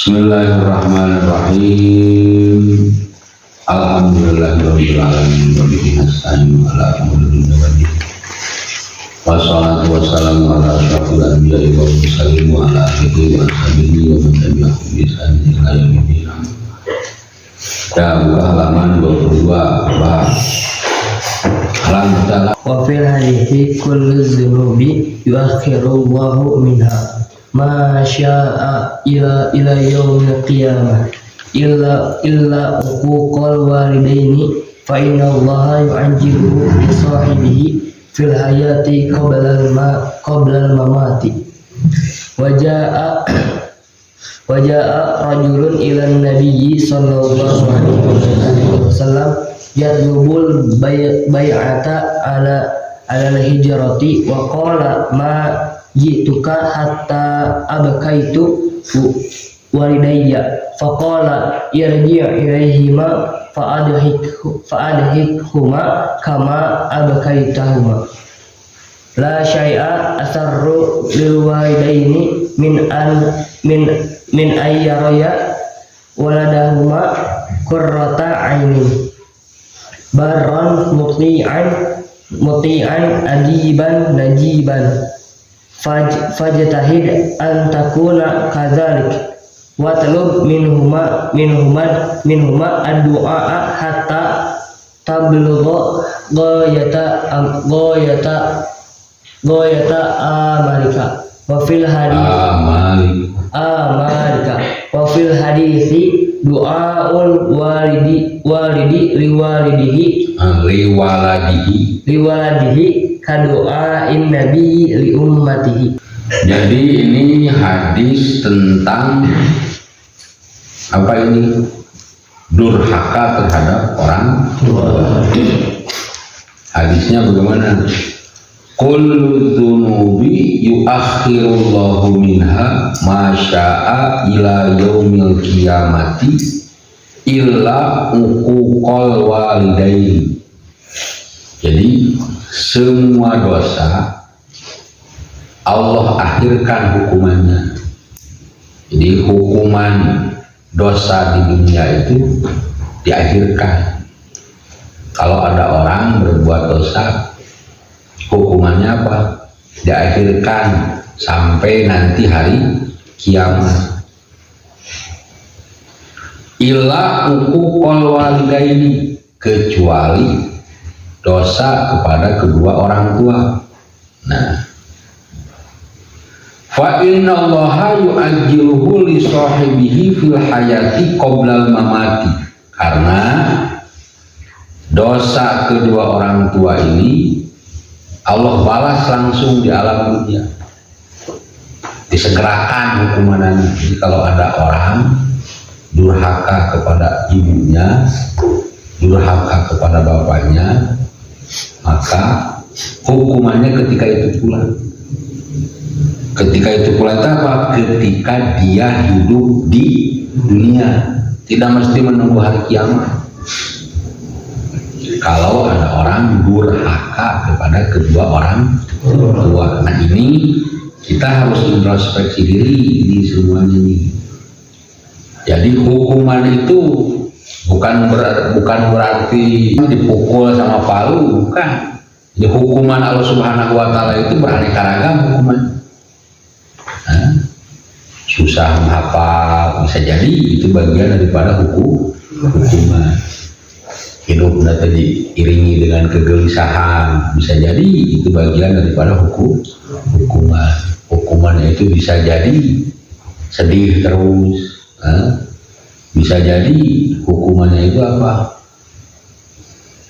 Bismillahirrahmanirrahim. Alhamdulillahirabbil alamin wa bihi nasta'in ala umuri dunya waddin. Wassalatu wassalamu ala asyrofil anbiya'i wal mursalin wa ala alihi wa sahbihi wa man tabi'ahum bi ihsan ila yaumil qiyamah. Buka halaman 22 bahas halaman ta'ala. Wa fil hadithi kullu dzunubi yuakhirullahu minha ma syaa ila yaumil qiyamah illa uquqal walidaini fa inna allaha yu'ajjilu li sahibihi fil hayati qabla al mamati. Wajaa rajulun ila nabiyyi sallallahu alaihi wasallam yatlubul bai'ata ala al-hijrati wa qala ma jituka hatta abkaitu walidayya faqala irji' ilaihima fa'adhikhuma kama abkaitahuma. La syai'a asarru lil walidaini min ayyaraya waladahuma qurrata ainin barran muti'an ajiban najiban fajtahid an takuna kadzalik watlub minhuma ad-du'a hatta tablugha ghayata amalika wa fil hadithi du'aul walidi liwaladihi kadoain nabi li ummatihi. Jadi ini hadis tentang apa ini? Durhaka terhadap orang tua. Hadisnya bagaimana? Kullu dzunubi yuakhirullahu minha ma syaa ila yaumil qiyamati illa uquqal walidaini. Jadi semua dosa Allah akhirkan hukumannya. Jadi hukuman dosa di dunia itu diakhirkan. Kalau ada orang berbuat dosa, hukumannya apa? Diakhirkan sampai nanti hari kiamat. Illa uquqal walidaini, kecuali dosa kepada kedua orang tua. Nah, fa inna allaha yu'ajjiluhu li sahibihi fil hayati qoblal mamati. Karena dosa kedua orang tua ini Allah balas langsung di alam dunia, disegerakan hukumannya. Jadi kalau ada orang durhaka kepada ibunya, durhaka kepada bapaknya, maka hukumannya ketika itu pula. Ketika itu pula itu apa? Ketika dia hidup di dunia, tidak mesti menunggu hari kiamat. Kalau ada orang durhaka kepada kedua orang tua, nah ini kita harus introspeksi diri di semuanya ini. Jadi hukuman itu bukan berarti dipukul sama palu, bukan. Jadi hukuman Allah Subhanahu wa taala itu beraneka ragam hukuman. Susah menghafal bisa jadi itu bagian daripada hukuman. Hidup tadi iringi dengan kegelisahan bisa jadi itu bagian daripada hukuman. Hukumannya itu bisa jadi sedih terus, bisa jadi hukumannya itu apa?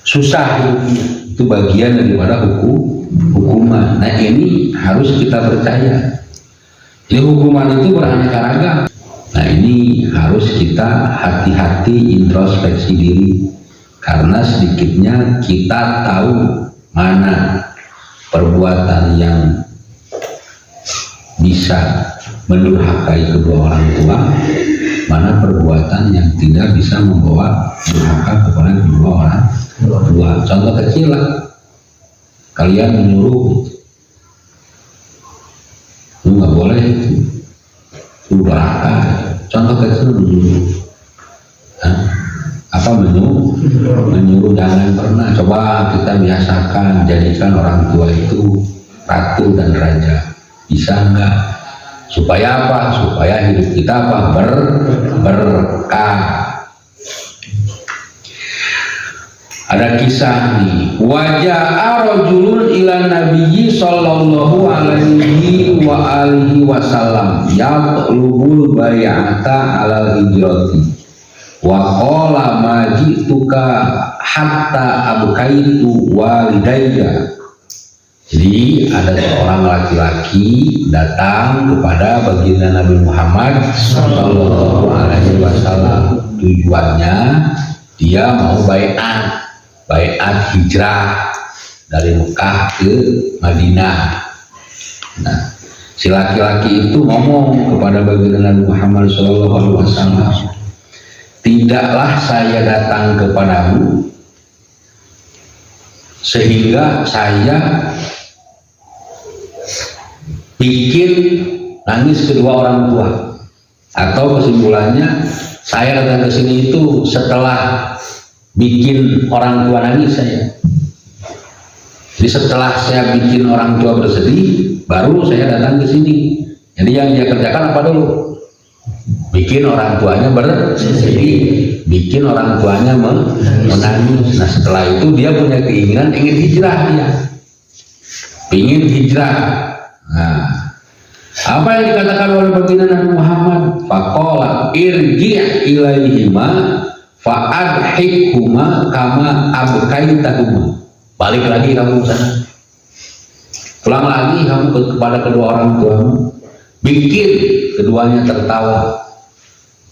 Susah hidupnya, itu bagian daripada hukuman. Nah ini harus kita percaya. Jadi hukuman itu beraneka ragam. Nah ini harus kita hati-hati introspeksi diri, karena sedikitnya kita tahu mana perbuatan yang bisa mendurhakai kedua orang tua, mana perbuatan yang tidak bisa membawa durhaka kepada kedua orang tua. Contoh kecil lah, kalian menyuruh itu nggak boleh, itu durhaka. contoh kecil dulu. Apa menyuruh jangan pernah. Coba kita biasakan jadikan orang tua itu ratu dan raja. Bisa enggak? Supaya apa? Supaya hidup kita apa? Berkah. Ada kisah nih, waja'a rajulun ila nabiyyi sallallahu alaihi wa alihi wasallam yatlubul bai'ata alal hijrati wa qala ma ji'tuka hatta abkaitu walidayya. Jadi ada seorang laki-laki datang kepada baginda Nabi Muhammad sallallahu alaihi wasallam. Tujuannya dia mau bai'at hijrah dari Mekah ke Madinah. Nah, si laki-laki itu ngomong kepada baginda Nabi Muhammad SAW, tidaklah saya datang kepadamu sehingga saya bikin nangis kedua orang tua, atau kesimpulannya saya datang ke sini itu setelah bikin orang tua nangis saya. Jadi setelah saya bikin orang tua bersedih, baru saya datang ke sini. Jadi yang dia kerjakan apa dulu? Bikin orang tuanya bersedih, bikin orang tuanya menangis. Nah setelah itu dia punya keinginan ingin hijrah, dia ingin hijrah. Nah, apa yang dikatakan oleh baginda Nabi Muhammad? Faqala irji' ilaihima fa'adhikhuma kama abkaitahuma. Balik lagi kamu sana, pulang lagi kamu kepada kedua orang tuamu, bikin keduanya tertawa,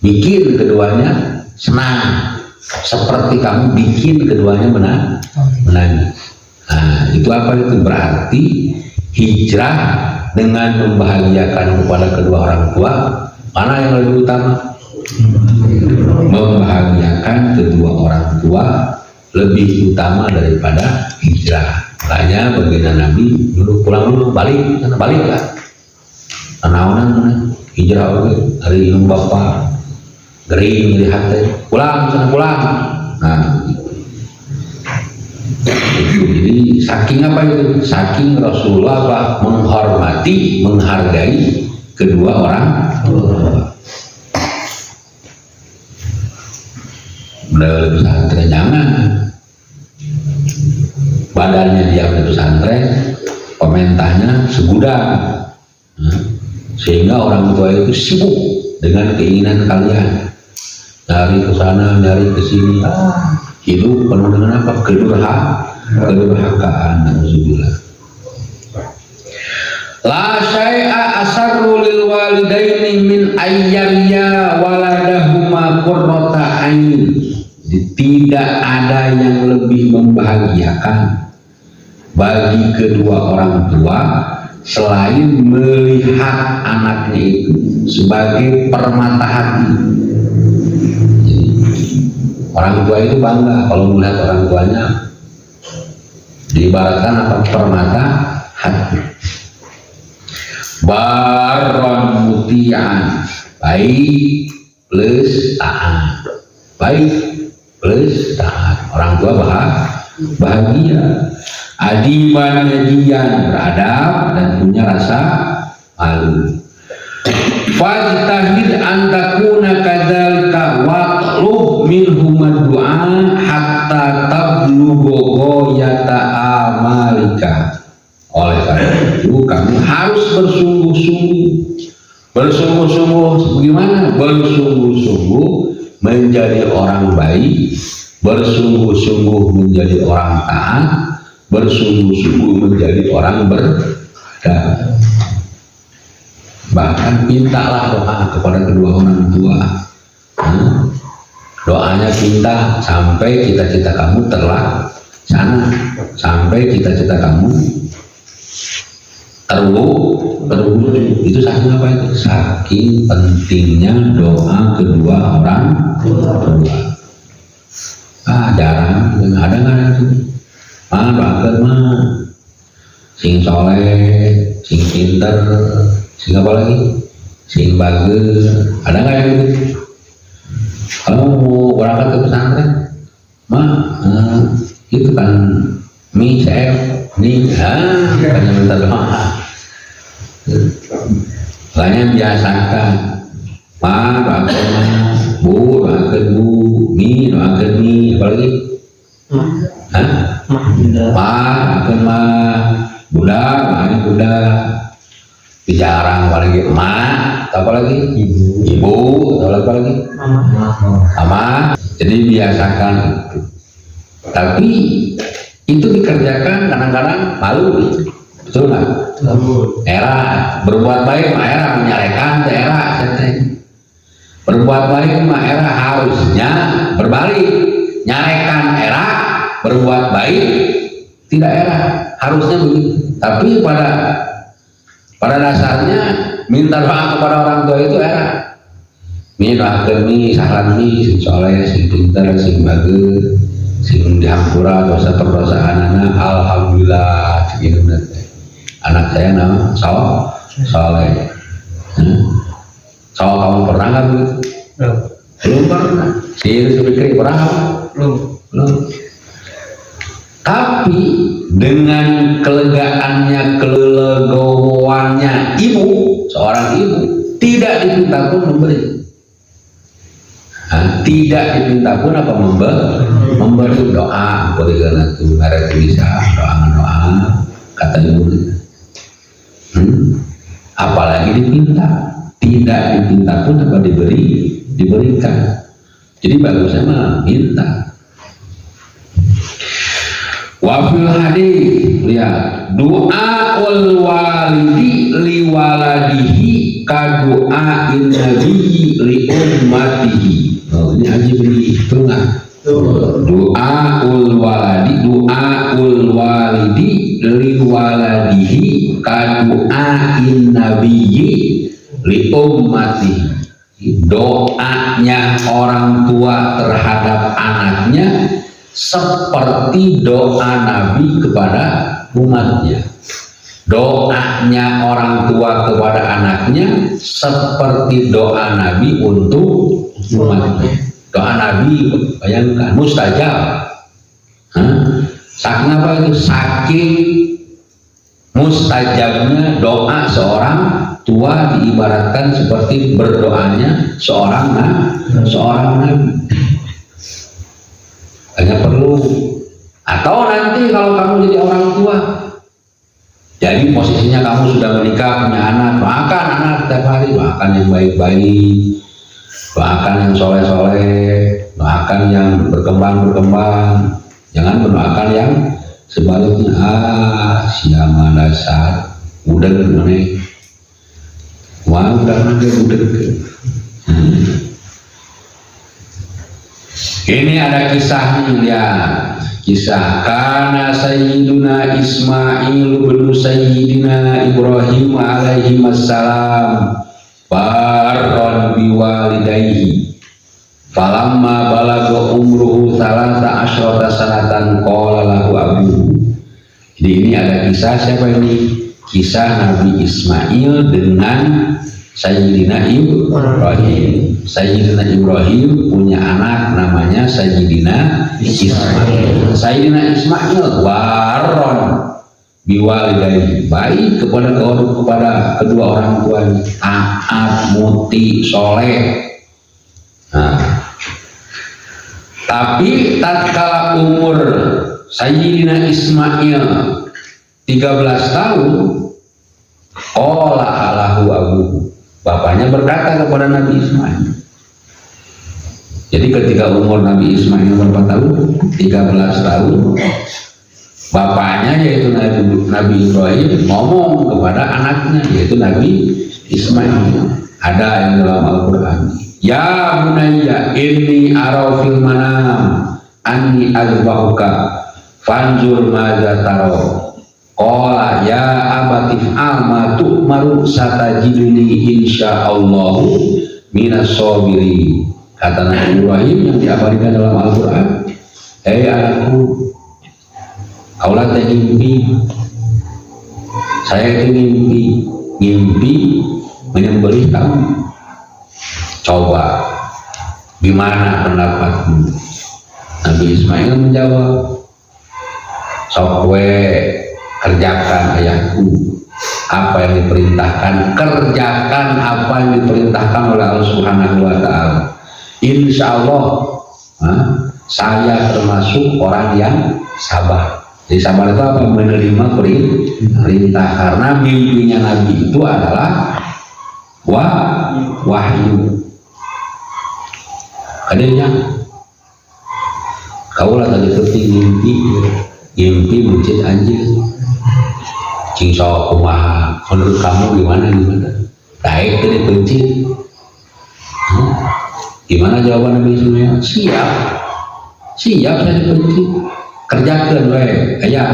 bikin keduanya senang, seperti kamu bikin keduanya menangis. Nah itu apa itu? Berarti hijrah dengan membahagiakan kepada kedua orang tua, mana yang lebih utama? Membahagiakan kedua orang tua lebih utama daripada hijrah. Makanya baginda Nabi dulu pulang dulu, balik lah. Anaonan hijrah dari ilmu bapak gering lihat pulang sana pulang. Nah itu jadi saking apa itu? Saking Rasulullah apa? Menghormati, menghargai kedua orang tua. Beliau pesantren jangan, badannya dia pesantren, komentarnya segudang, sehingga orang tua itu sibuk dengan keinginan kalian, nyari ke sana, nyari ke sini, hidup penuh dengan apa? Kedurhakaan. Alhamdulillah. La syai'a asarru lil walidaini min ayyariya waladahuma qurrata ain. Tidak ada yang lebih membahagiakan bagi kedua orang tua selain melihat anaknya itu sebagai permata hati. Jadi, orang tua itu bangga kalau melihat orang tuanya diibaratkan apa? Permata hati. Baron mutian, baik plus taat, baik plus taat. Orang tua bahagia. Adiban nyajian, beradab dan punya rasa malu. Fajtahid an takuna kadzalika waqlub minhum ad-du'a hatta tablugha ghayata amalika. Oleh karena itu kamu harus bersungguh-sungguh bagaimana? Bersungguh-sungguh menjadi orang baik, bersungguh-sungguh menjadi orang taat, bersungguh-sungguh menjadi orang berdamai. Bahkan mintalah doa kepada kedua orang tua. Doanya minta sampai cita-cita kamu terlaksana, sampai cita-cita kamu terwujud. Itu saking apa itu? Saking pentingnya doa kedua orang tua. Jarang, ada itu. Banget sing soleh, sing pinter, sing apa lagi? sing bager, ada nggak yang gitu? Kalau mau berangkat ke pesantren, itu kan mie saya nih, hanya minta doa. Makanya biasakan, doakan bu, doakan bu, mie, doakan mie, apalagi? Doakan budak, doakan budak. Jarang apalagi emak, apalagi ibu, apalagi mama. Jadi biasakan itu. Tapi itu dikerjakan kadang-kadang malu, betul nggak? Era berbuat baik mah era menyalahkan era, berbuat baik mah era harusnya berbalik, nyalekan era berbuat baik tidak era, harusnya begitu. Tapi pada dasarnya minta doa kepada orang tua itu era. Ini doakan nih, saran nih, sing soleh, sing pintar, sing bagus, sing dihampura dosa perdosaan anak. Alhamdulillah, segitu nanti. Anak saya nama soleh. Kamu pernah nggak begitu? Belum pernah. Serius pikir pernah? Belum. Tapi dengan kelegaannya, kelegowoannya seorang ibu tidak diminta pun memberi. Tidak diminta pun apa memberi doa, berikan itu ada bisa doa kata ibu. Apalagi tidak diminta pun apa diberikan. Jadi bagusnya mah minta. Wafil hadis, lihat doa ul walidi li waladihi ka doa nabi li ummatihi. Ini ajib ini tengah. Doa ul walidi li waladihi ka doa nabi li ummatihi. Doanya orang tua terhadap anaknya seperti doa Nabi kepada umatnya. Doanya orang tua kepada anaknya seperti doa Nabi untuk umatnya. Doa Nabi, bayangkan, mustajab. Saking apa itu? Saking mustajabnya doa seorang tua diibaratkan seperti berdoanya seorang Nabi. Hanya perlu, atau nanti kalau kamu jadi orang tua, jadi posisinya kamu sudah menikah, punya anak, doakan anak setiap hari, doakan yang baik-baik, doakan yang soleh-soleh, doakan yang berkembang, jangan mendoakan yang sebaliknya. Siapa dasar udah gimana? Udah. Ini ada kisahnya, lihat kisah kana Sayyiduna Ismail bin Sayyidina Ibrahim alaihi wassalam barron biwalidayhi falamma balagha umruhu 13 sanatan qala lahu abuhu. Jadi ini ada kisah siapa ini? Kisah Nabi Ismail dengan Sayyidina Ibrahim. Sayyidina Ibrahim punya anak namanya Sayyidina Ismail. Sayyidina Ismail waron biwalidayhi, baik kepada kedua orang tuanya, taat, muti, soleh. Tapi tatkala umur Sayyidina Ismail 13 tahun, qala lahu abuhu, bapaknya berkata kepada Nabi Ismail. Jadi ketika umur Nabi Ismail berapa tahun? 13 tahun. Bapaknya yaitu Nabi Ibrahim ngomong kepada anaknya yaitu Nabi Ismail. Ada yang dalam Al-Quran. Ya bunayya inni ara fil manam anni azbahuka fanzur madza tara. Qala ya abatif ma tu'maru satajiduni insyaallahu minas sabirin. Kata Nabi Ibrahim yang diabadikan dalam Al-Quran, hei anakku, kaulah mimpi, saya itu mimpi menyembelih kambing. Coba gimana pendapatmu? Nabi Ismail menjawab, sok we kerjakan ayahku apa yang diperintahkan, kerjakan apa yang diperintahkan oleh Allah Subhanahu wa Ta'ala. Insya Allah saya termasuk orang yang sabar. Jadi sabar itu apa? Menerima perintah, karena mimpinya Nabi itu adalah wahyu. Adanya kau lah tadi penting mimpi mencit anjing cing sok kumaha, menurut kamu gimana? Baik tadi pencit. Gimana jawaban Nabi Ismail? Siap saya dipencit, kerjakan we aya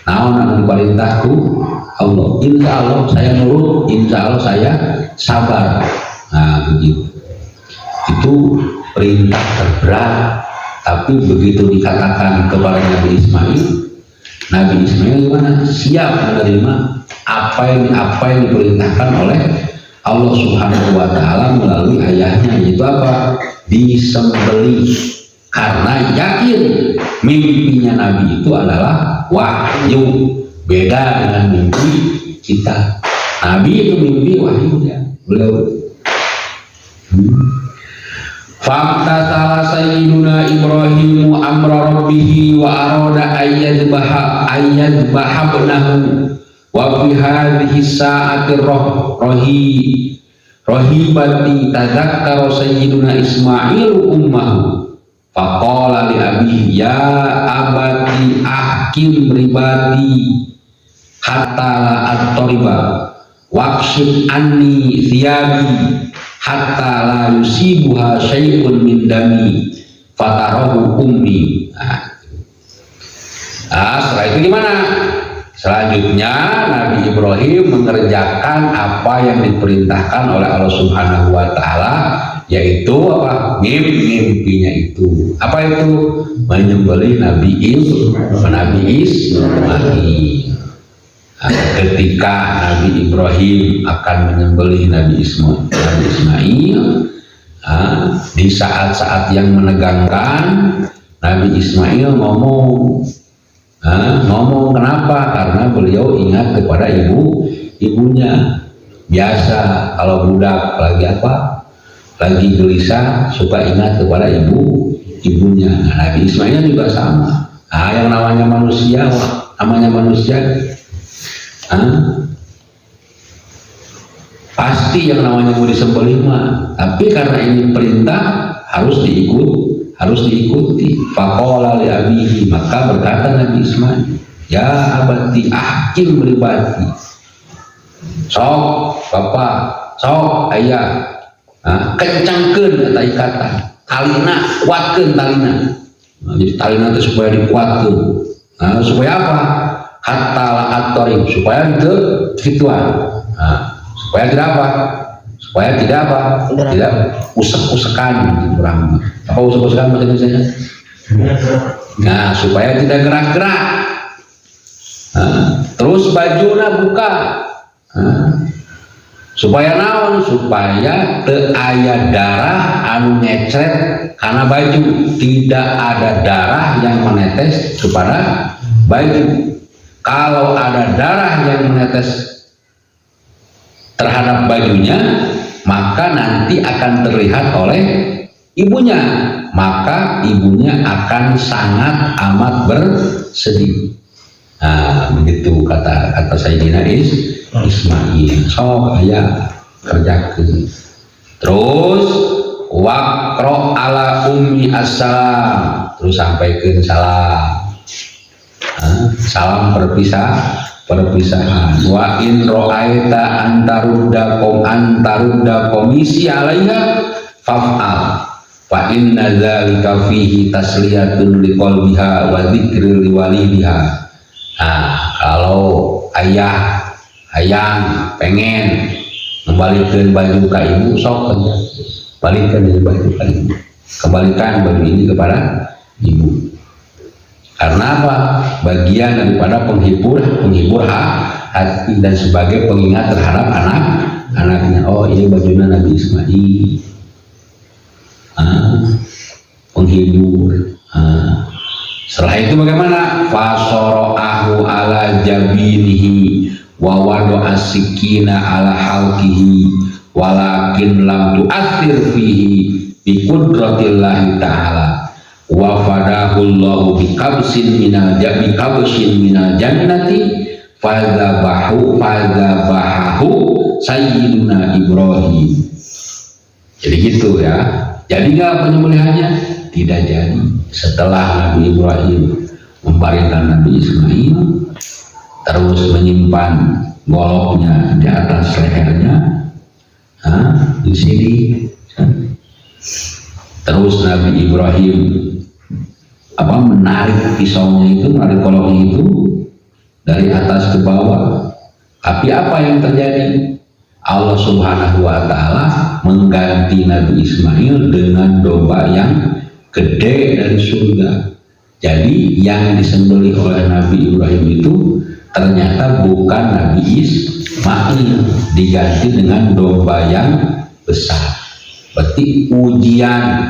naon perintahku Allah. Insya Allah saya nurut, insya Allah saya sabar. Nah begitu. Itu perintah terberat, tapi begitu dikatakan kepada Nabi Ismail gimana? Siap menerima apa yang diperintahkan oleh Allah Subhanahu wa Ta'ala melalui ayahnya, yaitu apa? Disembelih, karena yakin mimpinya Nabi itu adalah wahyu, beda dengan mimpi kita. Nabi itu mimpi wahyu ya, beliau. Fakta salah sayyiduna Ibrahim amra rabbihi wa arada ayyadbahabnahu wa fi hadhihi sa'ati rahibati tadzakkara sayyiduna Ismail ummahu faqala li abihi ya abati ahkim ribati hatta la at-tariba waqshid anni thiyabi hatta la yusibuha syai'un min dami fatarahu ummi. Setelah itu gimana? Selanjutnya Nabi Ibrahim mengerjakan apa yang diperintahkan oleh Allah Subhanahu wa Ta'ala, yaitu apa? Mimpinya itu. Apa itu? Menyembelih Nabi Ismail. Ketika Nabi Ibrahim akan menyembelih Nabi Ismail, di saat-saat yang menegangkan, Nabi Ismail ngomong kenapa? Karena beliau ingat kepada ibunya. Biasa kalau budak lagi gelisah suka ingat kepada ibunya. Nah, Nabi Ismail juga sama. Yang namanya manusia pasti yang namanya mau disembelih mah, tapi karena ini perintah harus diikuti. Faqala li abihi, maka berkata Nabi Ismail, ya abati ahkim ribati, sok bapak, sok ayah, kencangkeun eta ikatan, talina kuatkeun talina. Jadi talina itu supaya dikuatkeun. Supaya apa? Hatta la'at-tarim, supaya itu gituan. Supaya tidak apa? Tidak usek-usekan orang. Apa usek-usekan bahasa Indonesia? Nah, supaya tidak gerak-gerak. Terus bajuna buka. Supaya naon? Supaya teu aya darah anu ngecret karena baju, tidak ada darah yang menetes kepada baju. Kalau ada darah yang menetes terhadap bajunya, maka nanti akan terlihat oleh ibunya, maka ibunya akan sangat amat bersedih. Begitu kata Sayyidina Ismail. Sok aya kerjakeun. Terus waqro ala ummi assalam, terus sampaikan salam perpisahan. Wa in ro'aita antarudda komisi alaiha faf'al fa inna dzalika fihi tasliyatun liqalbiha wa dzikril liwalidiha. Kalau ayang pengen kembalikan baju ke ibu, sok balikan baju ke ibu, kembalikan baju ini kepada ibu. Karena apa? Bagian daripada penghibur hati dan sebagai pengingat terhadap anaknya, oh ini bajunya Nabi Ismail, penghibur. Setelah itu bagaimana? Fasoro'ahu ala jabinihi wa wado'a sikina ala halkihi walakin lam tu'athir fihi bi qudratillahi ta'ala wa fadahullahu bi kabsin minal jannati fadzabahu sayyiduna Ibrahim. Jadi gitu ya. Jadi nggak penyembelihannya? Tidak jadi. Setelah Nabi Ibrahim membaringkan Nabi Ismail, terus menyimpan goloknya di atas lehernya, di sini. Terus Nabi Ibrahim menarik pisaunya itu, menarik goloknya itu dari atas ke bawah. Tapi apa yang terjadi? Allah Subhanahu wa Ta'ala mengganti Nabi Ismail dengan domba yang gede dari surga. Jadi yang disembelih oleh Nabi Ibrahim itu ternyata bukan Nabi Ismail, diganti dengan domba yang besar. Berarti ujian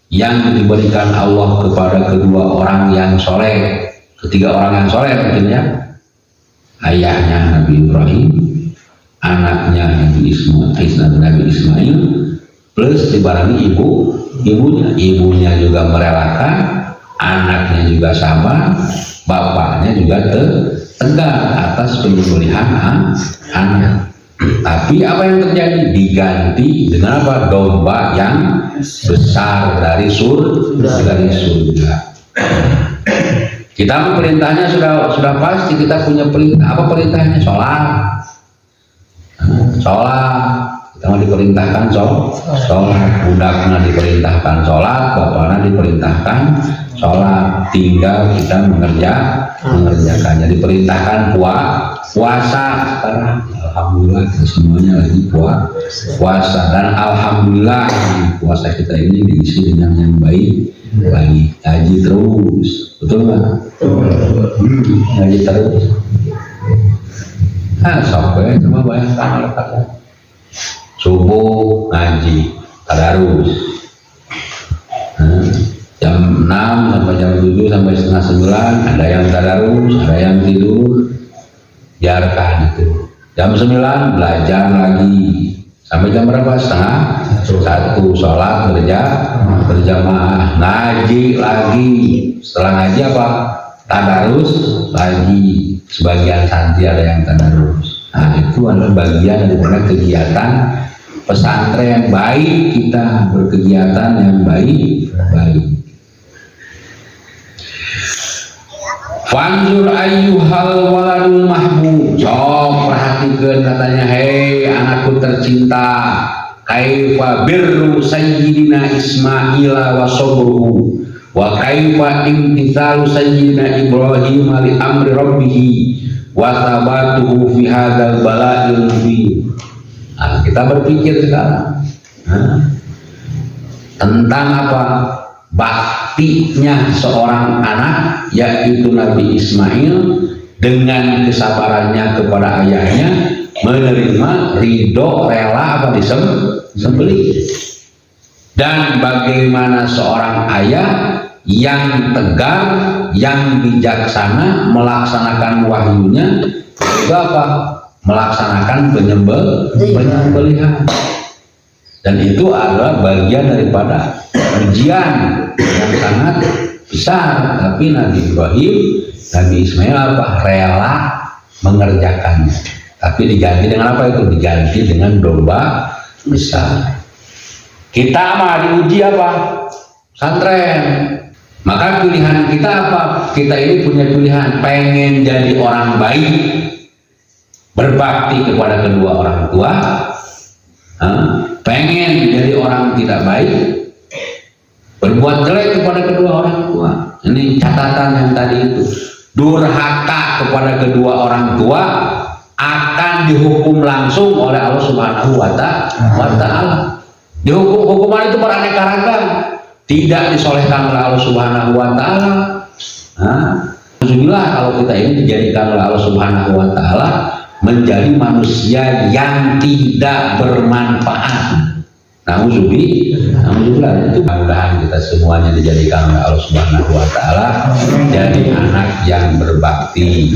yang diberikan Allah kepada kedua orang yang soleh, ketiga orang yang soleh maksudnya, ayahnya Nabi Ibrahim, anaknya Nabi Ismail, plus dibarengi ibunya juga merelakan, anaknya juga sabar, bapaknya juga tegar atas penyembelihan anak. Tapi apa yang terjadi? Diganti dengan apa? Domba yang besar dari surga. Kita perintahnya sudah pasti, kita punya perintah. Apa perintahnya? Sholat. Kita diperintahkan sholat. Budaknya diperintahkan sholat, bapaknya diperintahkan sholat. Tinggal kita mengerjakannya. Diperintahkan puasa sekarang. Alhamdulillah semuanya lagi puasa, dan alhamdulillah puasa kita ini diisi dengan yang baik, lagi ngaji terus, betul nggak? Ngaji terus. Sampai cuma bayangkan lekatnya. Subuh ngaji tadarus, jam 6 sampai jam 7 sampai setengah 9 ada yang tadarus, ada yang tidur, biarkan itu. Jam 9 belajar lagi sampai jam berapa? Setengah 1 sholat berjamaah, ngaji lagi. Setelah ngaji apa? Tadarus lagi. Sebagian santri ada yang tadarus. Nah, itu adalah bagian daripada kegiatan pesantren. Baik kita berkegiatan yang baik. Fanzur ayyuhal waladul mahbub. Coba perhatikan katanya, hei anakku tercinta, kaifa birru sayyidina Ismaila wa sabruhu wa kaifa imtithalu sayyidina Ibrahim li amri rabbih wa thabatuhu fi hadzal bala'il mubin. Nah, kita berpikir sekarang tentang apa? Baktinya seorang anak, yaitu Nabi Ismail, dengan kesabarannya kepada ayahnya, menerima ridho, rela disembelih. Dan bagaimana seorang ayah yang tegar, yang bijaksana melaksanakan wahyunya, juga apa? Melaksanakan penyembelihan. Dan itu adalah bagian daripada ujian yang sangat besar. Tapi Nabi Ibrahim, Nabi Ismail rela mengerjakannya. Tapi diganti dengan apa itu? Diganti dengan domba besar. Kita diuji apa? Pesantren. Maka pilihan kita apa? Kita ini punya pilihan, pengen jadi orang baik, berbakti kepada kedua orang tua, pengen jadi orang tidak baik, berbuat jelek kepada kedua orang tua. Ini catatan yang tadi itu. Durhaka kepada kedua orang tua akan dihukum langsung oleh Allah Subhanahu wa Ta'ala. Hukuman itu beraneka ragam, tidak disolehkan oleh Allah Subhanahu wa Ta'ala. Alhamdulillah kalau kita ini dijadikan oleh Allah Subhanahu wa Ta'ala menjadi manusia yang tidak bermanfaat. Alhamdulillah, itu mudah-mudahan kita semuanya dijadikan oleh Allah Subhanahu wa taala jadi anak yang berbakti,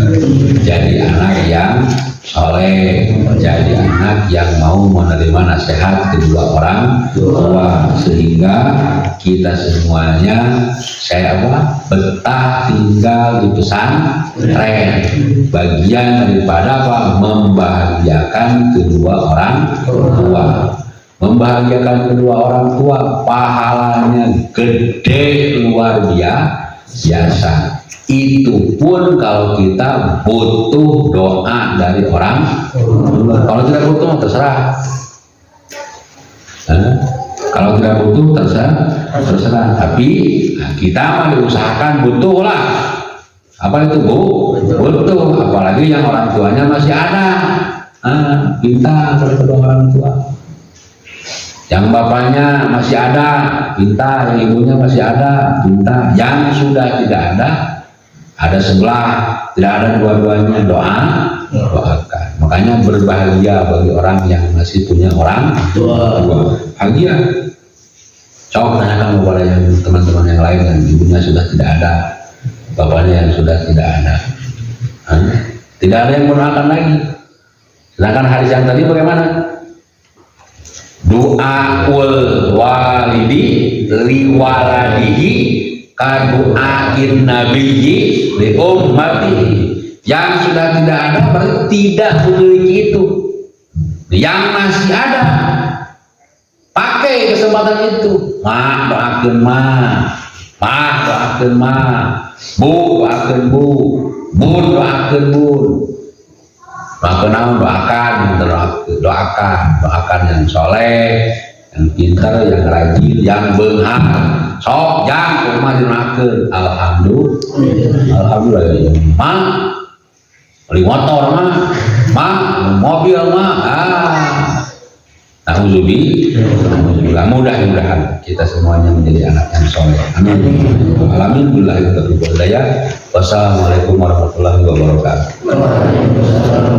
jadi anak yang soleh, jadi anak yang mau menerima nasihat kedua orang tua, sehingga kita semuanya betah tinggal di pesantren, bagian daripada membahagiakan kedua orang tua. Membahagiakan kedua orang tua pahalanya gede luar biasa. Itu pun kalau kita butuh doa dari orang tua. Kalau tidak butuh terserah. Kalau tidak butuh terserah. Tapi kita mah diusahakan butuh lah. Apa itu butuh. Apalagi yang orang tuanya masih ada. Pintar kalau kedua orang tua. Yang bapaknya masih ada, pintar. Yang ibunya masih ada, pintar. Yang sudah tidak ada sebelah, tidak ada dua-duanya, doakan. Makanya berbahagia bagi orang yang masih punya orang tua. Bahagia. Coba tanyakan kepada yang teman-teman yang lain yang ibunya sudah tidak ada, bapaknya yang sudah tidak ada. Tidak ada yang mendoakan lagi. Sedangkan hadis yang tadi bagaimana? Doaul walidi liwaladihi kadu'ain nabiyyi li ummatihi. Yang sudah tidak ada berarti tidak memiliki itu. Yang masih ada pakai kesempatan itu. Doakeun doakeun bu doakeun bun doakeun bun. Doakan yang soleh, yang pintar, yang rajin, yang beunghar. Sok jang kumaha dinoakeun. Alhamdulillah ya. Beli motor mobil Alhamdulillah, mudah-mudahan kita semuanya menjadi anak yang soleh. Amin. Alhamdulillah. Wassalamualaikum warahmatullahi wabarakatuh.